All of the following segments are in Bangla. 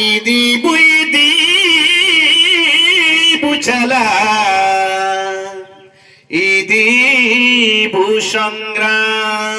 ইদি বুইদি বুচালা ইদি ভূসংগ্রাম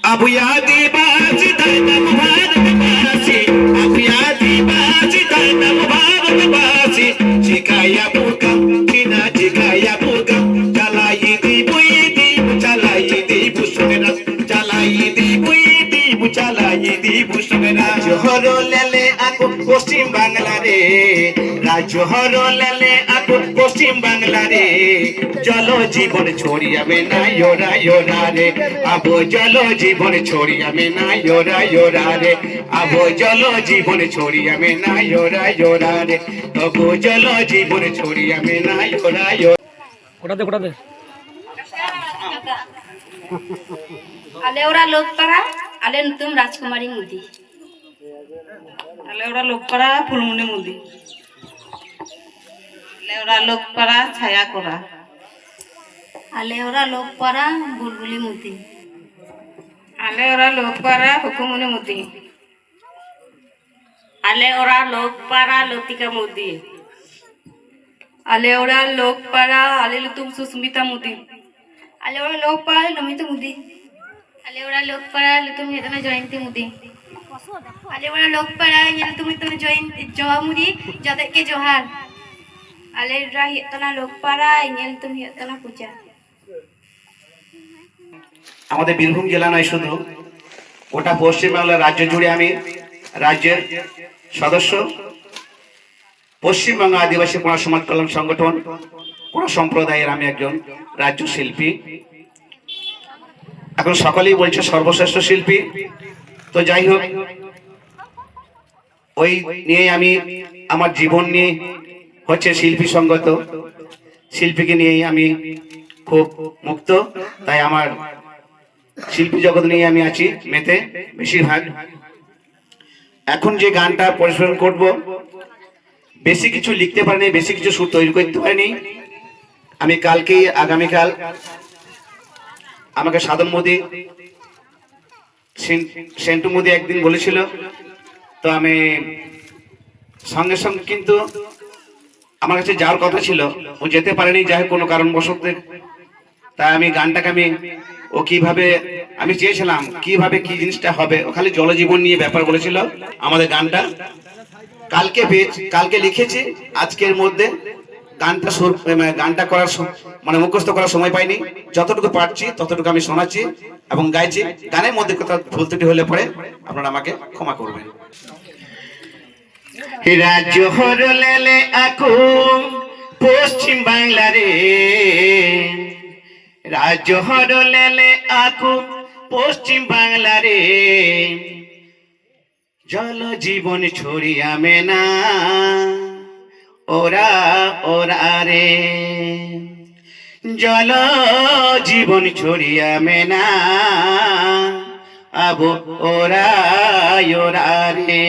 আবুয়াদি বাজি দানব ভারতবাসী আবুয়াদি বাজি দানব ভারতবাসী জিগায়া বুগম কিনা জিগায়া বুগম চালাই দি বুইদি চালাই দি ভূসংগ্রাম চালাই দি বুইদি চালাই দি ভূসংগ্রাম জোহর লেলে আকু পশ্চিম বাংলা রে রাজহর লেলে আকু পশ্চিম বাংলা রে জল জীবন ছড়িয়াবে না ইয়োরা ইয়োরা রে আবো জল জীবন ছড়িয়াবে না ইয়োরা ইয়োরা রে আবো জল জীবন ছড়িয়াবে না ইয়োরা ইয়োরা রে আবো জল জীবন ছড়িয়াবে না ইয়োরা ইয়োরা কোটাতে আলে ওরা লোকপাড়া আলে নতুন রাজকুমারী মুদি আলে ওরা লোকপাড়া ফুলমুনি মুদি আলে ওরা লোকপাড়া ছায়া করা আলে ওরা লোকপাড়া বুলবুলি মুদি আলে ওরা লোকপাড়া হুকুমুনি মুদি আলে ওরা লোকপাড়া লতিকা মুদি আলে ওরা লোকপাড়া আলে লুতুম সুস্মিতা মুদি আলে ওরা লোকপাড়া নমিতা মুদি আলে ওরা লোকপাড়া লুতুম হেতনা জয়ন্তী মুদি আলে ওরা লোকপাড়া লুতুম হেতনা জয়ন্তী জোহা মুদি যাদেরকে জোহার আলে ওরা হেতনা লোকপাড়া লুতুম হেতনা পূজা আমাদের বীরভূম জেলা নয় শুধু ওটা পশ্চিমবাংলার রাজ্য জুড়ে আমি রাজ্যের সদস্য পশ্চিমবঙ্গ আদিবাসী কোন সমাজ কল্যাণ সংগঠন কোন সম্প্রদায়ের আমি একজন রাজ্য শিল্পী এখন সকলেই বলছে সর্বশ্রেষ্ঠ শিল্পী তো যাই হোক ওই নিয়ে আমি আমার জীবন নিয়ে হচ্ছে শিল্পী সঙ্গত শিল্পীকে নিয়ে আমি খুব মুক্ত তাই আমার শিল্পী জগৎ নিয়ে আমি আছি মেতে বেশিরভাগ এখন যে গানটা পরিবেশন করব বেশি কিছু লিখতে পারিনি বেশি কিছু সুর তৈরি করতে পারিনি আমি কালকেই আগামীকাল আমাকে সাধন মোদি সেন্টু মোদি একদিন বলেছিল তো আমি সঙ্গে সঙ্গে কিন্তু আমার কাছে যাওয়ার কথা ছিল ও যেতে পারেনি যাই হোক কোনো কারণবশত তাই আমি গানটাকে আমি ও কিভাবে আমি চেয়েছিলাম কিভাবে কি জিনিসটা হবে ও খালি জলজীবন নিয়ে ব্যাপার বলেছিল আমাদের গানটা কালকে লিখেছি আজকের মধ্যে গানটা করার মানে মুখস্থ করার সময় পাইনি যতটুকু পারছি ততটুকু আমি শোনাচ্ছি এবং গাইছি গানের মধ্যে কোথাও ভুল ত্রুটি হলে পরে আপনারা আমাকে ক্ষমা করবেন রাজ্য হরলেলে আকু পশ্চিম বাংলা রে রাজ্য হরলেলে আকু পশ্চিম বাংলা রে জল জীবন ছড়িয়া মেনা ওরা ওরা রে জল জীবন ছড়িয়া মেনা আবো ওরা ওরা রে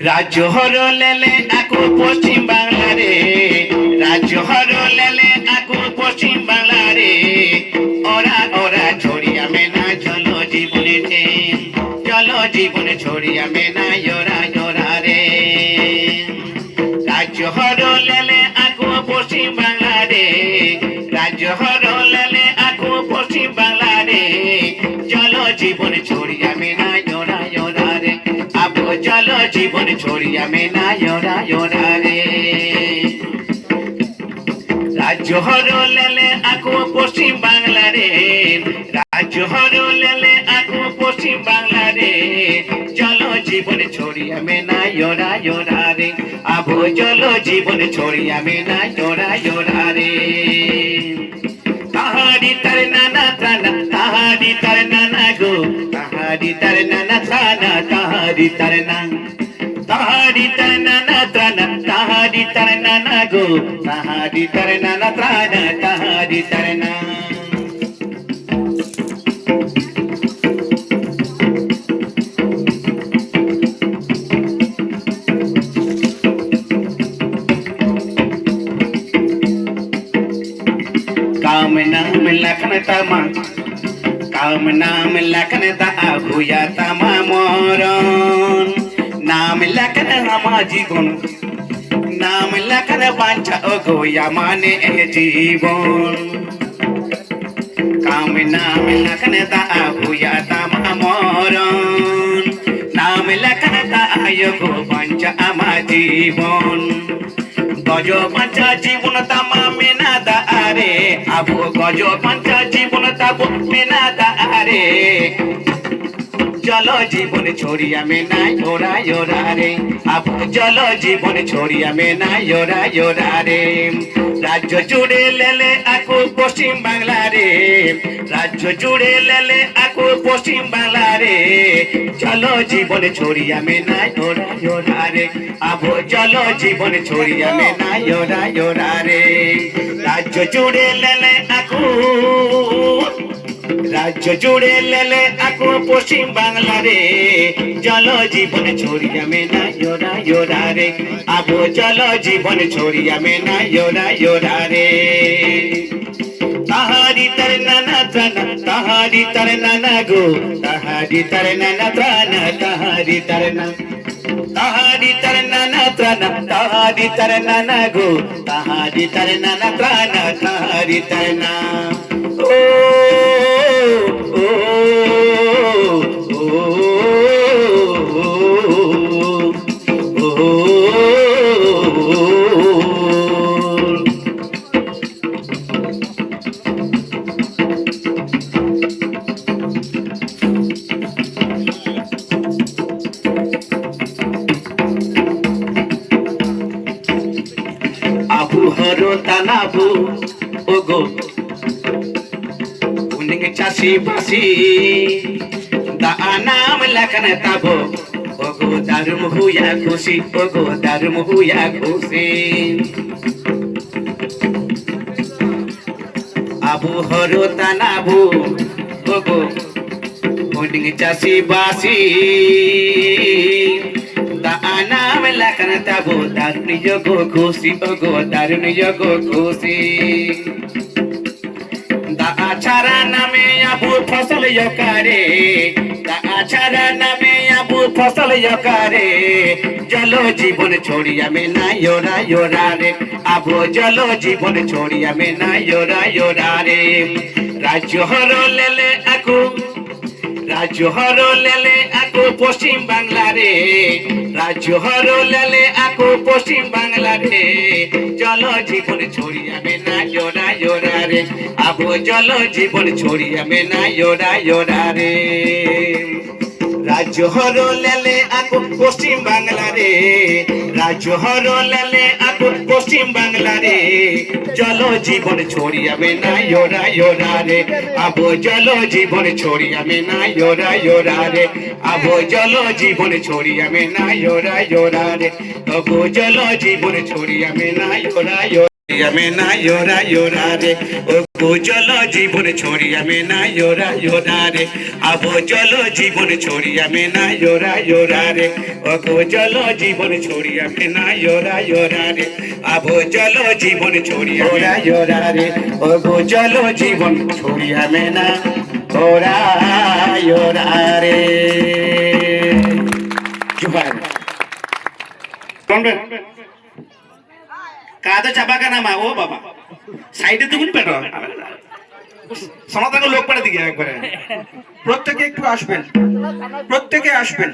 রাজ্য হরলেলে আকু পশ্চিম বাংলা রে রাজ্য হরলেলে আকু পশ্চিম বাংলা রে ওরা ওরা ছড়িয়া মেনা জল জীবনে জল জীবনে ছড়িয়া মেনা ওরা ওরা রে রাজ্য হরলেলে আকু পশ্চিম বাংলা রে রাজ্য হরলেলে আকু পশ্চিম বাংলা রে জল জীবনে ছড়িয়া মেনা ওরা ওরা রে আবো জল জীবন ছড়িয়া মেনা ওরা ওরা রে রাজ্য হরলেলে আকু পশ্চিম বাংলা রে রাজ্য হরলেলে আকু পশ্চিম বাংলা রে জল জীবন ছড়িয়া মেনা ওরা ওরা রে আবো জল জীবন ছড়িয়া মেনা ওরা ওরা রে তাহারি তার নানা ত্রানা তাহারি তার নানা গো তাহারি তার নানা ত্রানা তাহারি তার না তাহারি তার নানা ত্রানা তাহারি তার নানা গো তাহারি তার নানা ত্রানা তাহারি তার না काम नाम लखन तमा काम नाम लखन ता भूया तमा মরণ নাম লেখেন আমার জীবন নাম লেখেন বাঞ্ছা গোয়া মানে জীবন কাম নাম লেখেন তা ভুয়া তামা মরণ নাম লেখেন তা গো বাঞ্ছা আমার জীবন গজ বাঞ্ছা জীবন তামা মেনা দারে আবু গজ বাঞ্ছা জীবন তাবু মেনা দারে চলো জীবন ছড়িয়া মে নাই ওরা ওরা রে আবু চলো জীবন ছড়িয়া মে নাই ওরা ওরা রে রাজ্য জুড়ে লেলে আকু পশ্চিম বাংলা রে রাজ্য জুড়ে লেলে আকু পশ্চিম বাংলা রে চলো জীবন ছড়িয়া মে নাই ওরা ওরা রে আবু চলো জীবন ছড়িয়া মে নাই ওরা ওরা রে রাজ্য জুড়ে লেলে আকু রাজ্য জুড়ে লেলে আকু পশ্চিম বাংলা রে জল জীবন ছড়িয়া মে না ইয়োরা ইয়োরা রে আবু জল জীবন ছড়িয়া মে না ইয়োরা ইয়োরা রে তাহারি তর নানা ত্রাণ তাহারি তর নানা গো তাহারি তর নানা ত্রাণ তাহারি তর না তাহারি তর নানা ত্রাণ তাহারি তর নানা গো তাহারি তর নানা ত্রাণ তাহারি তর না ও আবু হরো তানাবু ওগো উনিকে চাষি বাসি দা নাম লেখন তাবো ওগো দারুম হুয়া খুশি ওগো দারুম হুয়া খুশি আবু হরো তানাবু ওগো উনিকে চাষি বাসি নাম লেখন তাবো দারুণ যোগো খুশি ওগো দারুণ যোগো খুশি দা ছাড়া নামে আবু ফসল ইয়কারে দা ছাড়া নামে আবু ফসল ইয়কারে জলো জীবন ছড়িয়া মে না ইয়োরা ইয়োরা রে আবু জলো জীবন ছড়িয়া মে না ইয়োরা ইয়োরা রে রাজ্য হর লেলে আকু রাজ্য হর লেলে আকু পশ্চিম বাংলা রে রাজ্য হর লেলে আকু পশ্চিম বাংলা রে জল জীবন ছড়িয়া মে না ইয়োরা ইয়োরা রে আবু জল জীবন ছড়িয়া মে না ইয়োরা ইয়োরা রে রাজ্য হর লেলে আকু পশ্চিম বাংলা রে রাজ্য হর লেলে আকু পশ্চিম বাংলা রে জল জীবন ছড়িয়া মে না ইয়োরা ইয়োরা রে আবু জল জীবন ছড়িয়া মে না ইয়োরা ইয়োরা রে আবু জল জীবন ছড়িয়া মে না ইয়োরা ইয়োরা রে আবু জল জীবন ছড়িয়া মে না ইয়োরা ইয়োরা মে না ইয়োরা ইয়োরা রে আবু জল জীবন ছড়িয়া মে না ইয়োরা ইয়োরা রে আবু জল জীবন ছড়িয়া মে না ইয়োরা ইয়োরা রে আবু জল জীবন ছড়িয়া মে না ইয়োরা ইয়োরা রে আবু জল জীবন ছড়িয়া ইয়োরা ইয়োরা রে আবু জল জীবন ছড়িয়া মে না ইয়োরা ইয়োরা রে জোহার কাদা চাপা কানা মা ও বাবা সাইডে তো পেট সনাতন লোক পাড়া দিকে একবারে প্রত্যেকে একটু আসবেন, প্রত্যেকে আসবেন।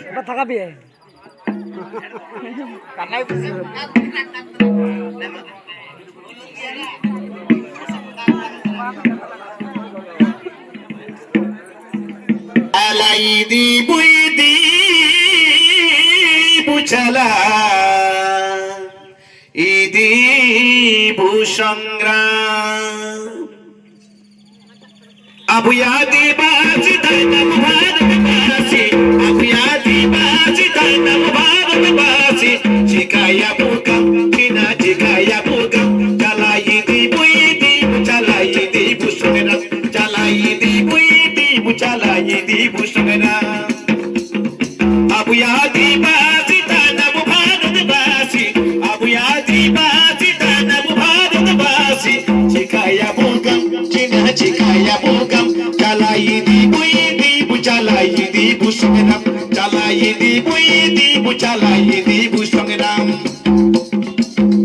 আলাই দি বুই দি বুঝলা ইদি ভূসংগ্রাম আবুয়াদি বাজি দাইনাম ভারতবাসী আবুয়াদি বাজি দাইনাম ভারতবাসী জিগায়া বুকাম কিনা জিগায়া বুকাম চালাই দি বুই দি চালাই দি ভূসংগ্রাম চালাই দি বুই দি চালাই দি ভূসংগ্রাম আবুয়াদি বাজি দাইনাম ভারতবাসী আবুয়াদি বাজি দাইনাম ভারতবাসী জিগায়া বুকাম কিনা জিগায়া বুকাম চালাই দি বুই দি চালাই দি ভূসংগ্রাম চালাই দিব সংগ্রাম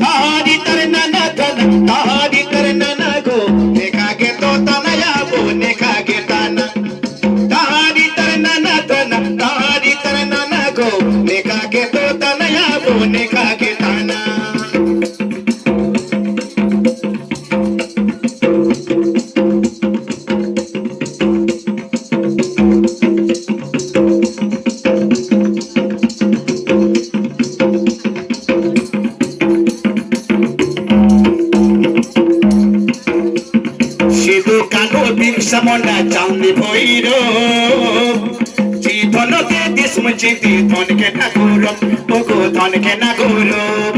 তাহারি তার নানা তানা তাহারি তার নানা গো নেখা গে তো তানায়াবো নেখা গে তানা তাহারি তার নানা তানা তাহারি তার নানা গো নেখা গে তো তানায়াবো নেখা গে তানা সিধু কানো বিরসা মুন্ডা চাঁদি ভৈর ধনতে দিসমু চিতি ধনকে না গৌরব ও গো ধনকে না গৌরব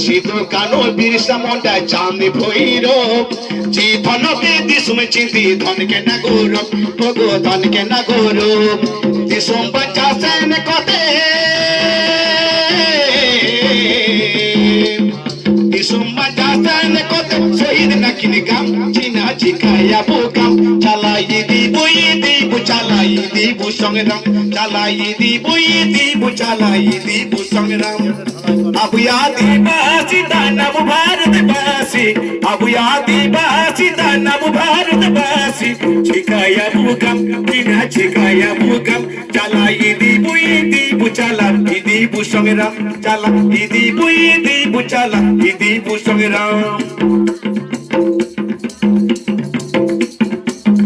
সিধু কানো বিরসা মুন্ডা চাঁদি ভৈর ধনতে দিসমু চিতি ধনকে না গৌরব ও গো ধনকে না গৌরব দিসম বাঁচাছেন কতে দিসম বাঁচাছেন কতে শহীদ নাকিন গাম চিনা চিকায়া বোকাম চালাই দিব সংগ্রাম চালাই দিব সংগ্রাম আবু আদিবাসী দানব ভারতবাসী আবু আদিবাসী দানব ভারতবাসী চিকায়া বোকাম চিনা চিকায়া বোকাম চালাই দিব সংগ্রাম চালাই দিব সংগ্রাম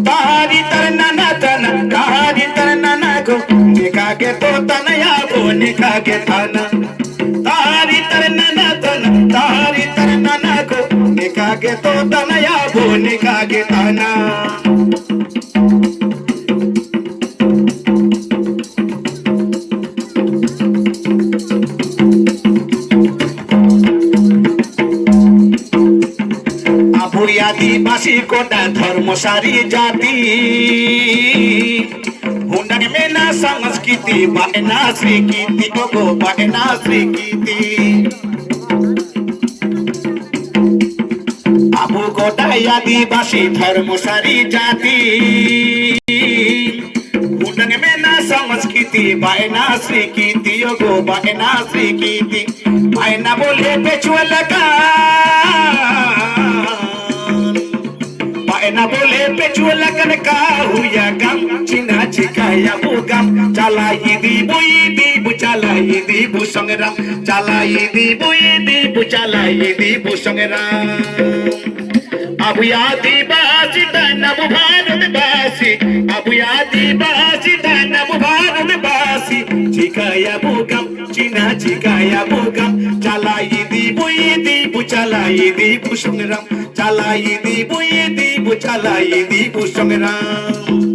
তাহারি তার নানা তানা তাহারি তার নানা গো নেখা গে তো তানায়াবো নেখা গে তানা তাহারি তার নানা তানা তাহারি তার নানা গো নেখা গে তো তানায়াবো নেখা গে তানা আদিবাসী কোটা ধর্মসারী জাতি হুন্ডার মেনা সংস্কৃতি বায়না স্বীকৃতি গো বায়না স্বীকৃতি আবু কোটাই আদিবাসী ধর্মসারী জাতি হুন্ডার মেনা সংস্কৃতি বায়না স্বীকৃতি গো বায়না স্বীকৃতি বায়না বলে পেছুয়া লাগা না বলে পেছুয়া লাগান কা হুয়া গাম চিনা চিকায়া বোগাম চালাই দিব সংগ্রাম চালাই দিব সংগ্রাম আবু আদিবাসী দানব ভারতবাসী আবু আদিবাসী দানব ভারতবাসী চিকায়া বোগাম চিনা চিকায়া বোগাম চালাই দিব সংগ্রাম চালাই দিব সংগ্রাম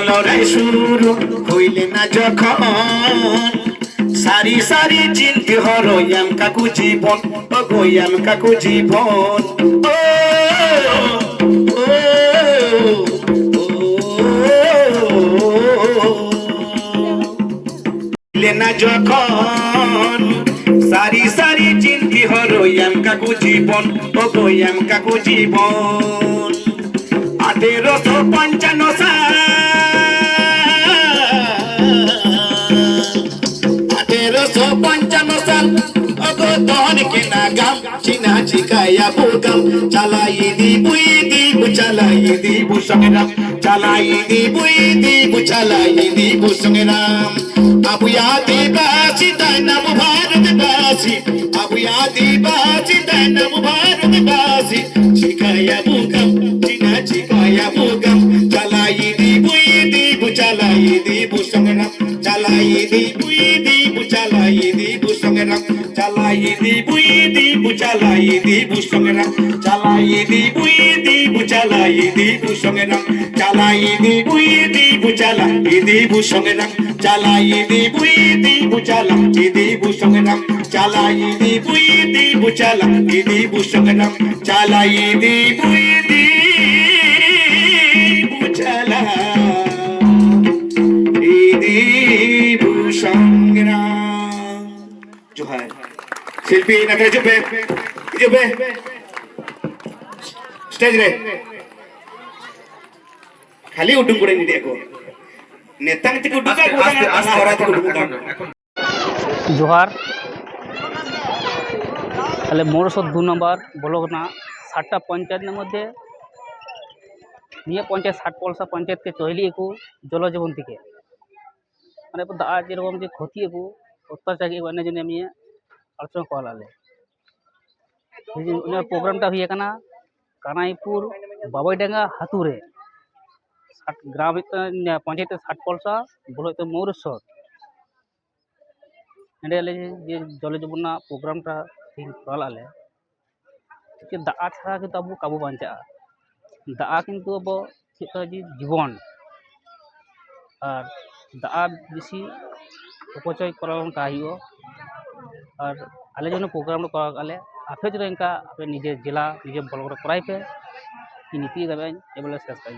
লড়াই শুরু হইলে না যখন সারি সারি চিনতে হরয়াম কাকু জীবন ও গোয়াম কাকু জীবন না যখন সারি সারি চিনতে হরয়াম কাকু জীবন ও গোয়াম কাকু জীবন 1855 সাল 1855 সাল অগো ধনকে না গাম চিনা চিকায়া বোগাম চালাই দিব সংগ্রাম চালাই দিব সংগ্রাম আবু আদিবাসী দানব ভারতবাসী আবু আদিবাসী দানব ভারতবাসী চিকায়া বোগাম চিনা চিকায়া বোগাম চালাই দিব সংগ্রাম চালাই দিব সংগ্রাম চালাই দিবু চালাই দিবু সঙ্গে রাম চালাই দিবু চালাই দিবু সঙ্গে রাম চালাই দিবু চালাই দিবু সঙ্গে রাম চালাই দিবু চালাই দিবু সঙ্গে রাম চালাই দিবু চালাই দিবু সঙ্গে রাম চালাই দিবু संग्राम जोहार शिल्पी नकरे जुबे स्टेज रे खाली उडुम गुड़े निदे को नेतांग तिक उडुम का আস্তে আস্তে हरा तिक उडुम का এখন जोहार তাহলে মোরশো 2 নম্বর ব্লক না 60টা পঞ্চায়েতের মধ্যে নিয়ে পঞ্চায়েত 60 পলসা পঞ্চায়েতকে চহলি একু জলজীবন থেকে মানে দা যেরকম যে ক্ষতি একু অত্যাচার এনে জন্য আমি আলোচনা করালে প্রোগ্রামটা হয়ে কানা কানাইপুর বাবাইডাঙ্গা হাতুরে 60 গ্রাম পঞ্চায়েতের 60 পলসা ব্লক মৌরসর এঁডে যে জলজীবন প্রোগ্রামটা করালে দা ছাড়া কিন্তু আবু কাবু বাঁচা দা কিন্তু अब জীবন আর দা বেশি অপচয় করা কাহিও আর আলে জন্য প্রোগ্রাম করা গেলে আপে যদি ইনকা আপনি নিজের জেলা নিজের ব্লক করাইপে কি নীতি দেবেন এগুলো শেষ করি